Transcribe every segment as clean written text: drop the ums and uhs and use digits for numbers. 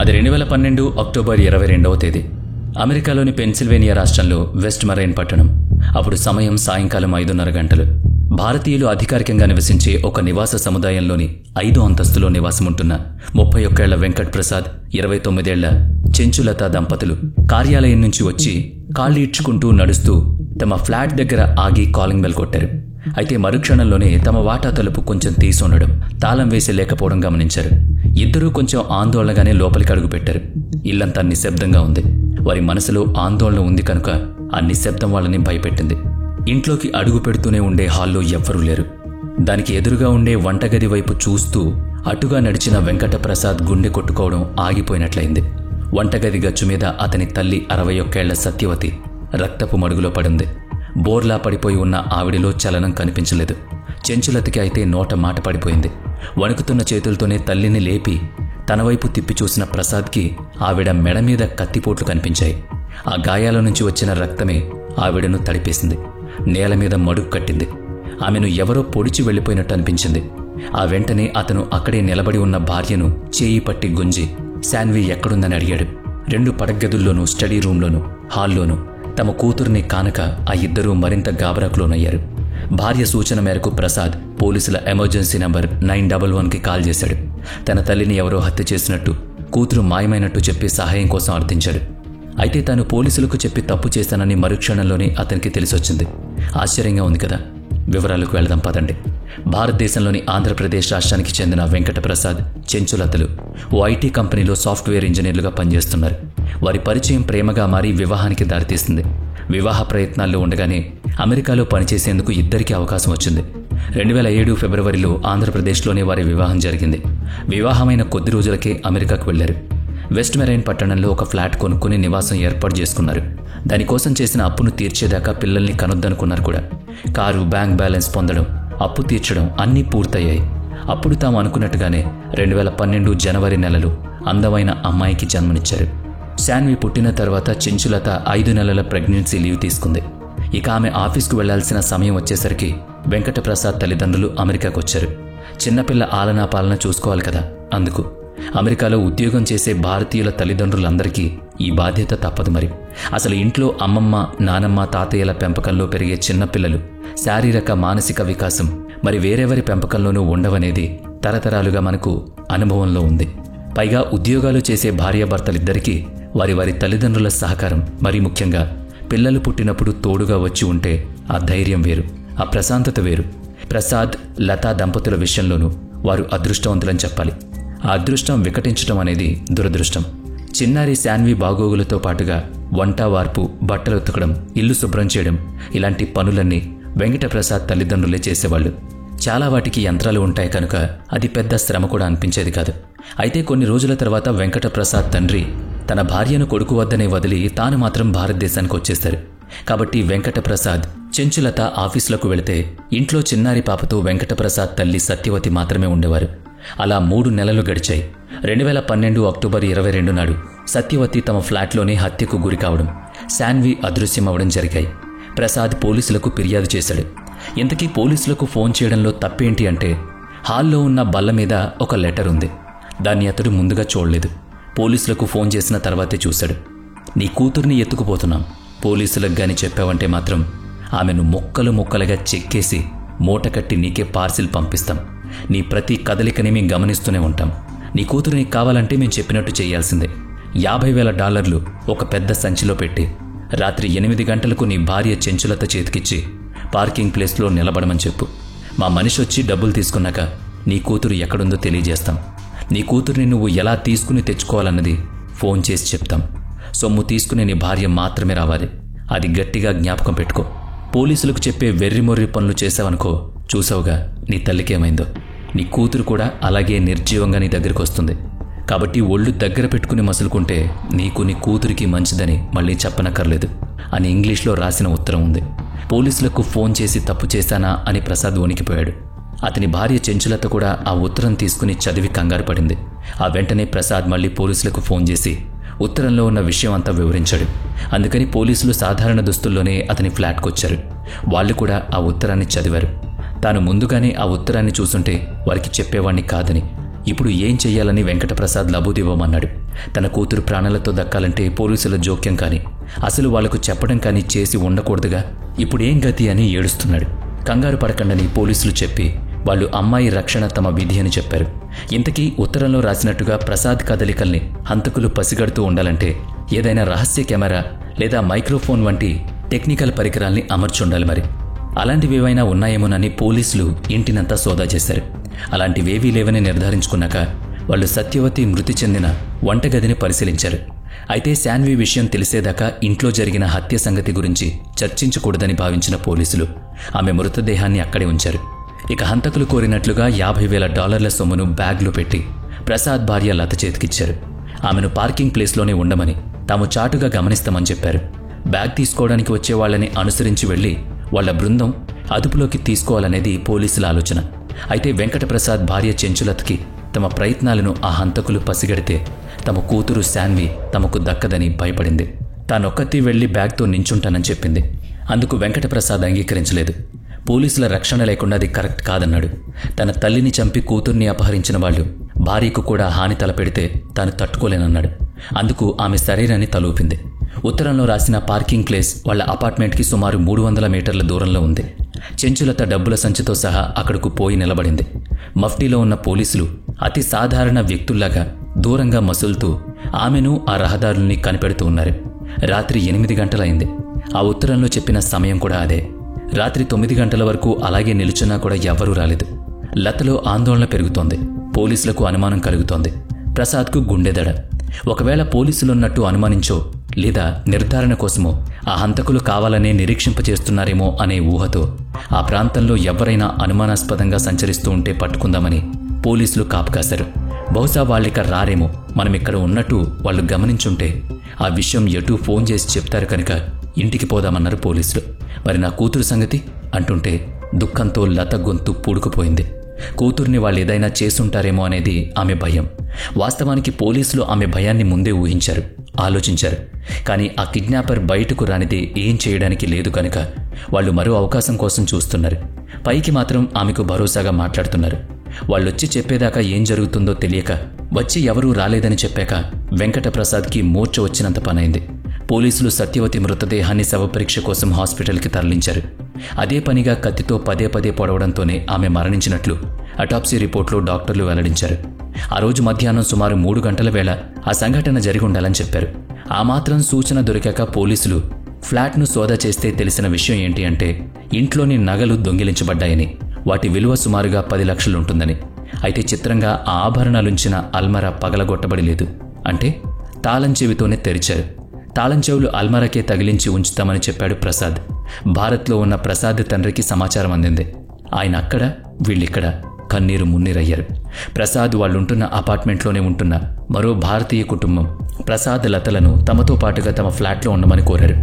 అది 2012 అక్టోబర్ 22వ తేదీ. అమెరికాలోని పెన్సిల్వేనియా రాష్ట్రంలో వెస్ట్ మరైన్ పట్టణం. అప్పుడు సమయం సాయంకాలం 5:30 గంటలు. భారతీయులు అధికారికంగా నివసించే ఒక నివాస సముదాయంలోని 5వ అంతస్తులో నివాసముంటున్న 31 ఏళ్ల వెంకట్ ప్రసాద్, 29 ఏళ్ల చెంచులత దంపతులు కార్యాలయం నుంచి వచ్చి కాళ్ళు ఈడ్చుకుంటూ నడుస్తూ తమ ఫ్లాట్ దగ్గర ఆగి కాలింగ్ బెల్ కొట్టారు. అయితే మరుక్షణంలోనే తమ వాటా తలుపు కొంచెం తీసుండడం, తాళం వేసి లేకపోవడం గమనించారు. ఇద్దరూ కొంచెం ఆందోళనగానే లోపలికి అడుగుపెట్టారు. ఇల్లంతా నిశ్శబ్దంగా ఉంది. వారి మనసులో ఆందోళన ఉంది కనుక ఆ నిశ్శబ్దం వాళ్ళని భయపెట్టింది. ఇంట్లోకి అడుగు పెడుతూనే ఉండే హాల్లో ఎవ్వరూ లేరు. దానికి ఎదురుగా ఉండే వంటగది వైపు చూస్తూ అటుగా నడిచిన వెంకటప్రసాద్ గుండె కొట్టుకోవడం ఆగిపోయినట్లయింది. వంటగది గచ్చు మీద అతని తల్లి 61 ఏళ్ల సత్యవతి రక్తపు మడుగులో పడింది. బోర్లా పడిపోయి ఉన్న ఆవిడిలో చలనం కనిపించలేదు. చెంచులతకి అయితే నోట మాట పడిపోయింది. వణుకుతున్న చేతులతోనే తల్లిని లేపి తన వైపు తిప్పి చూసిన ప్రసాద్కి ఆవిడ మెడ మీద కత్తిపోట్లు కనిపించాయి. ఆ గాయాల నుంచి వచ్చిన రక్తమే ఆవిడను తడిపేసింది. నేల మీద మడుగు కట్టింది. ఆమెను ఎవరో పొడిచి వెళ్లిపోయినట్టు అనిపించింది. ఆ వెంటనే అతను అక్కడే నిలబడి ఉన్న భార్యను చేయి పట్టి గుంజి శాన్వి ఎక్కడుందని అడిగాడు. 2 పడగదుల్లోనూ, స్టడీ రూంలోనూ, హాల్లోనూ తమ కూతుర్ని కానక ఆ ఇద్దరూ మరింత గాబరాకులోనయ్యారు. భార్య సూచన మేరకు ప్రసాద్ పోలీసుల ఎమర్జెన్సీ నంబర్ 911కి కాల్ చేశాడు. తన తల్లిని ఎవరో హత్య చేసినట్టు, కూతురు మాయమైనట్టు చెప్పి సహాయం కోసం అర్థించాడు. అయితే తాను పోలీసులకు చెప్పి తప్పు చేశానని మరుక్షణంలోనే అతనికి తెలిసొచ్చింది. ఆశ్చర్యంగా ఉంది కదా. వివరాలకు వెళదాం పదండి. భారతదేశంలోని ఆంధ్రప్రదేశ్ రాష్ట్రానికి చెందిన వెంకటప్రసాద్, చెంచులతలు ఓ ఐటీ కంపెనీలో సాఫ్ట్వేర్ ఇంజనీర్లుగా పనిచేస్తున్నారు. వారి పరిచయం ప్రేమగా మారి వివాహానికి దారితీస్తుంది. వివాహ ప్రయత్నాల్లో ఉండగానే అమెరికాలో పనిచేసేందుకు ఇద్దరికీ అవకాశం వచ్చింది. 2007 ఫిబ్రవరిలో ఆంధ్రప్రదేశ్లోనే వారి వివాహం జరిగింది. వివాహమైన కొద్ది రోజులకే అమెరికాకు వెళ్లారు. వెస్ట్ మెరైన్ పట్టణంలో ఒక ఫ్లాట్ కొనుక్కుని నివాసం ఏర్పాటు చేసుకున్నారు. దానికోసం చేసిన అప్పును తీర్చేదాకా పిల్లల్ని కనొద్దనుకున్నారు కూడా. కారు, బ్యాంక్ బ్యాలెన్స్ పొందడం, అప్పు తీర్చడం అన్నీ పూర్తయ్యాయి. అప్పుడు తాము అనుకున్నట్టుగానే 2012 జనవరి నెలలో అందమైన అమ్మాయికి జన్మనిచ్చారు. శాన్వి పుట్టిన తర్వాత చెంచులత 5 నెలల ప్రెగ్నెన్సీ లీవ్ తీసుకుంది. ఇక ఆమె ఆఫీస్కు వెళ్లాల్సిన సమయం వచ్చేసరికి వెంకటప్రసాద్ తల్లిదండ్రులు అమెరికాకు వచ్చారు. చిన్నపిల్ల ఆలనా పాలన చూసుకోవాలి కదా. అందుకు అమెరికాలో ఉద్యోగం చేసే భారతీయుల తల్లిదండ్రులందరికీ ఈ బాధ్యత తప్పదు. మరి అసలు ఇంట్లో అమ్మమ్మ, నానమ్మ, తాతయ్యల పెంపకంలో పెరిగే చిన్నపిల్లలు శారీరక, మానసిక వికాసం మరి వేరెవరి పెంపకంలోనూ ఉండవనేది తరతరాలుగా మనకు అనుభవంలో ఉంది. పైగా ఉద్యోగాలు చేసే భార్యాభర్తలిద్దరికీ వారి వారి తల్లిదండ్రుల సహకారం, మరీ ముఖ్యంగా పిల్లలు పుట్టినప్పుడు తోడుగా వచ్చి ఉంటే ఆ ధైర్యం వేరు, ఆ ప్రశాంతత వేరు. ప్రసాద్, లతా దంపతుల విషయంలోనూ వారు అదృష్టవంతులని చెప్పాలి. ఆ అదృష్టం వికటించడం అనేది దురదృష్టం. చిన్నారి శాన్వి బాగోగులతో పాటుగా వంట, వార్పు, బట్టలు ఉతకడం, ఇల్లు శుభ్రం చేయడం ఇలాంటి పనులన్నీ వెంకటప్రసాద్ తల్లిదండ్రులే చేసేవాళ్లు. చాలా వాటికి యంత్రాలు ఉంటాయి కనుక అది పెద్ద శ్రమ కూడా అనిపించేది కాదు. అయితే కొన్ని రోజుల తర్వాత వెంకటప్రసాద్ తండ్రి తన భార్యను కొడుకు వద్దనే వదిలి తాను మాత్రం భారతదేశానికి వచ్చేశారు. కాబట్టి వెంకటప్రసాద్, చెంచులత ఆఫీసులకు వెళితే ఇంట్లో చిన్నారి పాపతో వెంకటప్రసాద్ తల్లి సత్యవతి మాత్రమే ఉండేవారు. అలా 3 నెలలు గడిచాయి. 2012 అక్టోబర్ 22 నాడు సత్యవతి తమ ఫ్లాట్లోనే హత్యకు గురి కావడం, శాన్వి అదృశ్యమవడం జరిగాయి. ప్రసాద్ పోలీసులకు ఫిర్యాదు చేశాడు. ఇంతకీ పోలీసులకు ఫోన్ చేయడంలో తప్పేంటి అంటే, హాల్లో ఉన్న బల్ల మీద ఒక లెటర్ ఉంది. దాన్ని అతడు ముందుగా చూడలేదు. పోలీసులకు ఫోన్ చేసిన తర్వాతే చూశాడు. నీ కూతుర్ని ఎత్తుకుపోతున్నాం, పోలీసులకు గాని చెప్పావంటే మాత్రం ఆమెను ముక్కలు ముక్కలుగా చెక్కేసి మూట కట్టి నీకే పార్సిల్ పంపిస్తాం. నీ ప్రతి కదలికని మేము గమనిస్తూనే ఉంటాం. నీ కూతురు నీకు కావాలంటే మేము చెప్పినట్టు చేయాల్సిందే. $50,000 ఒక పెద్ద సంచిలో పెట్టి రాత్రి 8 గంటలకు నీ భార్య చెంచులత చేతికిచ్చి పార్కింగ్ ప్లేస్లో నిలబడమని చెప్పు. మా మనిషి వచ్చి డబ్బులు తీసుకున్నాక నీ కూతురు ఎక్కడుందో తెలియజేస్తాం. నీ కూతుర్ని నువ్వు ఎలా తీసుకుని తెచ్చుకోవాలన్నది ఫోన్ చేసి చెప్తాం. సొమ్ము తీసుకునే నీ భార్య మాత్రమే రావాలి. అది గట్టిగా జ్ఞాపకం పెట్టుకో. పోలీసులకు చెప్పే వెర్రిమొర్రి పనులు చేశావనుకో, చూసావుగా నీ తల్లికేమైందో. నీ కూతురు కూడా అలాగే నిర్జీవంగా నీ దగ్గరికి వస్తుంది. కాబట్టి ఒళ్ళు దగ్గర పెట్టుకుని మసులుకుంటే నీకు, నీ కూతురికి మంచిదని మళ్ళీ చెప్పనక్కర్లేదు అని ఇంగ్లీష్లో రాసిన ఉత్తరం ఉంది. పోలీసులకు ఫోన్ చేసి తప్పు చేశానా అని ప్రసాద్ వణికిపోయాడు. అతని భార్య చెంచులత కూడా ఆ ఉత్తరం తీసుకుని చదివి కంగారు పడింది. ఆ వెంటనే ప్రసాద్ మళ్ళీ పోలీసులకు ఫోన్ చేసి ఉత్తరంలో ఉన్న విషయం అంతా వివరించాడు. అందుకని పోలీసులు సాధారణ దుస్తుల్లోనే అతని ఫ్లాట్కొచ్చారు. వాళ్ళు కూడా ఆ ఉత్తరాన్ని చదివారు. తాను ముందుగానే ఆ ఉత్తరాన్ని చూసుంటే వారికి చెప్పేవాణ్ణి కాదని, ఇప్పుడు ఏం చెయ్యాలని వెంకటప్రసాద్ లబూదివ్వమన్నాడు. తన కూతురు ప్రాణాలతో దక్కాలంటే పోలీసుల జోక్యం కానీ అసలు వాళ్లకు చెప్పడం కానీ చేసి ఉండకూడదుగా. ఇప్పుడేం గతి అని ఏడుస్తున్నాడు. కంగారు పడకండని పోలీసులు చెప్పి వాళ్ళు అమ్మాయి రక్షణ తమ విధి అని చెప్పారు. ఇంతకీ ఉత్తరంలో రాసినట్టుగా ప్రసాద్ కదలికల్ని హంతకులు పసిగడుతూ ఉండాలంటే ఏదైనా రహస్య కెమెరా లేదా మైక్రోఫోన్ వంటి టెక్నికల్ పరికరాల్ని అమర్చుండాలి. మరి అలాంటివేవైనా ఉన్నాయేమోనని పోలీసులు ఇంటినంతా సోదా చేశారు. అలాంటివేవీ లేవని నిర్ధారించుకున్నాక వాళ్ళు సత్యవతి మృతి చెందిన వంటగదిని పరిశీలించారు. అయితే శాన్వి విషయం తెలిసేదాకా ఇంట్లో జరిగిన హత్య సంగతి గురించి చర్చించకూడదని భావించిన పోలీసులు ఆమె మృతదేహాన్ని అక్కడే ఉంచారు. ఇక హంతకులు కోరినట్లుగా $50,000 సొమ్మును బ్యాగ్లో పెట్టి ప్రసాద్ భార్య లత చేతికిచ్చారు. ఆమెను పార్కింగ్ ప్లేస్లోనే ఉండమని తాము చాటుగా గమనిస్తామని చెప్పారు. బ్యాగ్ తీసుకోవడానికి వచ్చేవాళ్లని అనుసరించి వెళ్లి వాళ్ల బృందం అదుపులోకి తీసుకోవాలనేది పోలీసుల ఆలోచన. అయితే వెంకటప్రసాద్ భార్య చెంచులతకి తమ ప్రయత్నాలను ఆ హంతకులు పసిగడితే తమ కూతురు శాన్వి తమకు దక్కదని భయపడింది. తానొక్కతి వెళ్లి బ్యాగ్తో నించుంటానని చెప్పింది. అందుకు వెంకటప్రసాద్ అంగీకరించలేదు. పోలీసుల రక్షణ లేకుండా అది కరెక్ట్ కాదన్నాడు. తన తల్లిని చంపి కూతుర్ని అపహరించిన వాళ్ళు భార్యకు కూడా హాని తలపెడితే తాను తట్టుకోలేనన్నాడు. అందుకు ఆమె సరేనని తలూపింది. ఉత్తరంలో రాసిన పార్కింగ్ ప్లేస్ వాళ్ల అపార్ట్మెంట్కి సుమారు 300 మీటర్ల దూరంలో ఉంది. చెంచులత డబ్బుల సంచితో సహా అక్కడకు పోయి నిలబడింది. మఫ్టీలో ఉన్న పోలీసులు అతి సాధారణ వ్యక్తుల్లాగా దూరంగా మసులుతూ ఆమెను ఆ రహదారుల్ని కనిపెడుతూ ఉన్నారు. రాత్రి 8 గంటలైంది. ఆ ఉత్తరంలో చెప్పిన సమయం కూడా అదే. రాత్రి 9 గంటల వరకు అలాగే నిలుచున్నా కూడా ఎవ్వరూ రాలేదు. లతలో ఆందోళన పెరుగుతోంది. పోలీసులకు అనుమానం కలుగుతోంది. ప్రసాద్కు గుండెదడ. ఒకవేళ పోలీసులున్నట్టు అనుమానించో లేదా నిర్ధారణ కోసమో ఆ హంతకులు కావాలనే నిరీక్షింపచేస్తున్నారేమో అనే ఊహతో ఆ ప్రాంతంలో ఎవరైనా అనుమానాస్పదంగా సంచరిస్తూ ఉంటే పట్టుకుందామని పోలీసులు కాపుకాశారు. బహుశా వాళ్ళిక రారేమో, మనమిక్కడ ఉన్నట్టు వాళ్ళు గమనించుంటే ఆ విషయం ఎటూ ఫోన్ చేసి చెప్తారు కనుక ఇంటికి పోదామన్నారు పోలీసులు. మరి నా కూతురు సంగతి అంటుంటే దుఃఖంతో లత గొంతు పూడుకుపోయింది. కూతుర్ని వాళ్ళు ఏదైనా చేసుంటారేమో అనేది ఆమె భయం. వాస్తవానికి పోలీసులు ఆమె భయాన్ని ముందే ఊహించారు, ఆలోచించారు. కానీ ఆ కిడ్నాపర్ బయటకు రానిదే ఏం చేయడానికి లేదు కనుక వాళ్ళు మరో అవకాశం కోసం చూస్తున్నారు. పైకి మాత్రం ఆమెకు భరోసాగా మాట్లాడుతున్నారు. వాళ్ళొచ్చి చెప్పేదాకా ఏం జరుగుతుందో తెలియక వచ్చి ఎవరూ రాలేదని చెప్పాక వెంకటప్రసాద్కి మూర్ఛ వచ్చినంత పనైంది. పోలీసులు సత్యవతి మృతదేహాన్ని శవపరీక్ష కోసం హాస్పిటల్కి తరలించారు. అదే పనిగా కత్తితో పదే పొడవడంతోనే ఆమె మరణించినట్లు అటాప్సీ రిపోర్ట్లో డాక్టర్లు వెల్లడించారు. ఆ రోజు మధ్యాహ్నం సుమారు 3 గంటల వేళ ఆ సంఘటన జరిగి ఉండాలని చెప్పారు. ఆ మాత్రం సూచన దొరికాక పోలీసులు ఫ్లాట్ను సోదా చేస్తే తెలిసిన విషయం ఏంటి అంటే ఇంట్లోని నగలు దొంగిలించబడ్డాయని, వాటి విలువ సుమారుగా 10 లక్షలు ఉంటుందని. అయితే చిత్రంగా ఆ ఆభరణాలుంచిన అల్మరా పగలగొట్టబడి లేదు. అంటే తాళం చెవితోనే తెరిచారు. తాళం చెవులు అల్మరాకే తగిలించి ఉంచుతామని చెప్పాడు ప్రసాద్. భారత్లో ఉన్న ప్రసాద్ తండ్రికి సమాచారం అందింది. ఆయన అక్కడ, వీళ్ళిక్కడ కన్నీరు మున్నీరయ్యారు. ప్రసాద్ వాళ్ళుంటున్న అపార్ట్మెంట్లోనే ఉంటున్న మరో భారతీయ కుటుంబం ప్రసాద్ లతలను తమతో పాటుగా తమ ఫ్లాట్లో ఉండమని కోరారు.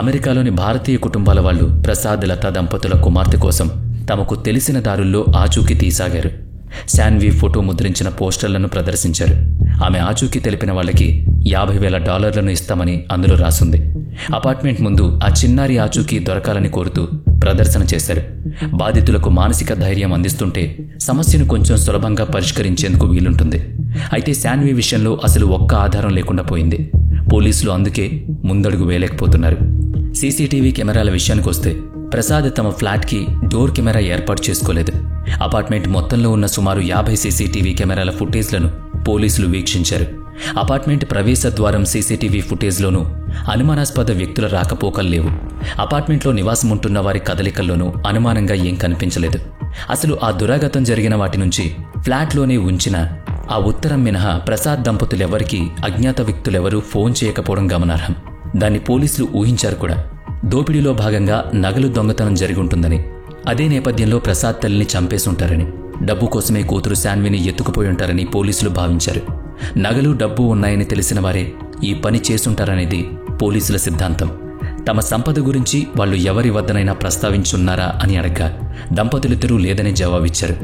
అమెరికాలోని భారతీయ కుటుంబాల వాళ్ళు ప్రసాద్ లత దంపతుల కుమార్తె కోసం తమకు తెలిసిన దారుల్లో ఆచూకీ తీసాగారు. శాన్వి ఫోటో ముద్రించిన పోస్టర్లను ప్రదర్శించారు. ఆమె ఆచూకీ తెలిపిన వాళ్ళకి $50,000 ఇస్తామని అందులో రాసుంది. అపార్ట్మెంట్ ముందు ఆ చిన్నారి ఆచూకీ దొరకాలని కోరుతూ ప్రదర్శన చేశారు. బాధితులకు మానసిక ధైర్యం అందిస్తుంటే సమస్యను కొంచెం సులభంగా పరిష్కరించేందుకు వీలుంటుంది. అయితే శాన్వి విషయంలో అసలు ఒక్క ఆధారం లేకుండా పోయింది. పోలీసులు అందుకే ముందడుగు వేయలేకపోతున్నారు. సీసీటీవీ కెమెరాల విషయానికి వస్తే ప్రసాద్ తమ ఫ్లాట్కి డోర్ కెమెరా ఏర్పాటు చేసుకోలేదు. అపార్ట్మెంట్ మొత్తంలో ఉన్న సుమారు 50 సీసీటీవీ కెమెరాల ఫుటేజ్లను పోలీసులు వీక్షించారు. అపార్ట్మెంట్ ప్రవేశ ద్వారం సీసీటీవీ ఫుటేజ్లోనూ అనుమానాస్పద వ్యక్తుల రాకపోకలు లేవు. అపార్ట్మెంట్లో నివాసం ఉంటున్న వారి కదలికల్లోనూ అనుమానంగా ఏం కనిపించలేదు. అసలు ఆ దురాగతం జరిగిన వాటి నుంచి ఫ్లాట్లోనే ఉంచిన ఆ ఉత్తరం మినహా ప్రసాద్ దంపతులెవరికీ అజ్ఞాత వ్యక్తులెవరూ ఫోన్ చేయకపోవడం గమనార్హం. దాన్ని పోలీసులు ఊహించారు కూడా. దోపిడీలో భాగంగా నగలు దొంగతనం జరిగుంటుందని, అదే నేపథ్యంలో ప్రసాద్ తల్లిని చంపేసుంటారని, డబ్బు కోసమే కూతురు శాన్విని ఎత్తుకుపోయి ఉంటారని పోలీసులు భావించారు. నగలు డబ్బు ఉన్నాయని తెలిసిన వారే ఈ పని చేసుంటారనేది పోలీసుల సిద్ధాంతం. తమ సంపద గురించి వాళ్ళు ఎవరి వద్దనైనా ప్రస్తావించున్నారా అని అడగ్గా దంపతులిద్దరూ లేదని జవాబిచ్చారు.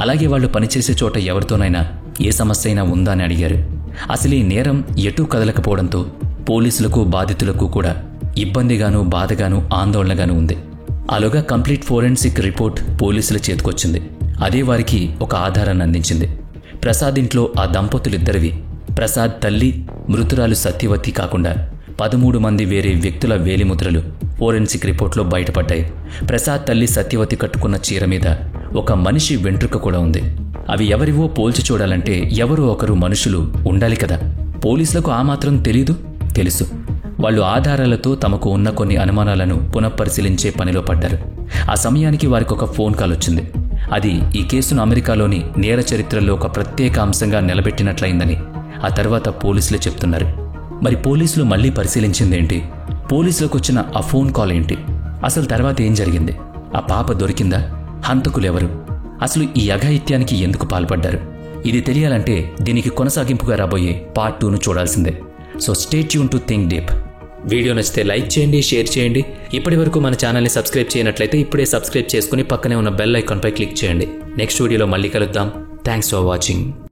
అలాగే వాళ్ళు పనిచేసే చోట ఎవరితోనైనా ఏ సమస్య అయినా ఉందా అని అడిగారు. అసలు ఈ నేరం ఎటూ కదలకపోవడంతో పోలీసులకు బాధితులకు కూడా ఇబ్బందిగానూ బాధగానూ ఆందోళనగానూ ఉంది. అలాగా కంప్లీట్ ఫోరెన్సిక్ రిపోర్ట్ పోలీసుల చేతికొచ్చింది. అదే వారికి ఒక ఆధారాన్ని అందించింది. ప్రసాద్ ఇంట్లో ఆ దంపతులిద్దరివి. ప్రసాద్ తల్లి మృతురాలు సత్యవతి కాకుండా 13 మంది వేరే వ్యక్తుల వేలిముద్రలు ఫోరెన్సిక్ రిపోర్ట్లో బయటపడ్డాయి. ప్రసాద్ తల్లి సత్యవతి కట్టుకున్న చీర మీద ఒక మనిషి వెంట్రుక కూడా ఉంది. అవి ఎవరివో పోల్చి చూడాలంటే ఎవరో ఒకరు మనుషులు ఉండాలి కదా. పోలీసులకు ఆ మాత్రం తెలీదు? తెలుసు. వాళ్ళు ఆధారాలతో తమకు ఉన్న కొన్ని అనుమానాలను పునఃపరిశీలించే పనిలో పడ్డారు. ఆ సమయానికి వారికి ఒక ఫోన్ కాల్ వచ్చింది. అది ఈ కేసును అమెరికాలోని నేర చరిత్రలో ఒక ప్రత్యేక అంశంగా నిలబెట్టినట్లయిందని ఆ తర్వాత పోలీసులే చెప్తున్నారు. మరి పోలీసులు మళ్లీ పరిశీలించిందేంటి? పోలీసులకు వచ్చిన ఆ ఫోన్ కాల్ ఏంటి? అసలు తర్వాత ఏం జరిగింది? ఆ పాప దొరికిందా? హంతకులెవరు? అసలు ఈ అఘాయిత్యానికి ఎందుకు పాల్పడ్డారు? ఇది తెలియాలంటే దీనికి కొనసాగింపుగా రాబోయే పార్ట్ 2ను చూడాల్సిందే. So stay tune to think deep. Video నచ్చితే లైక్ చేయండి, షేర్ చేయండి. ఇప్పటివరకు మన ఛానల్ని సబ్స్క్రైబ్ చేయనట్లయితే ఇప్పుడే సబ్స్క్రైబ్ చేసుకుని పక్కనే ఉన్న బెల్ ఐకాన్పై క్లిక్ చేయండి. నెక్స్ట్ వీడియోలో మళ్ళీ కలుద్దాం. Thanks for watching.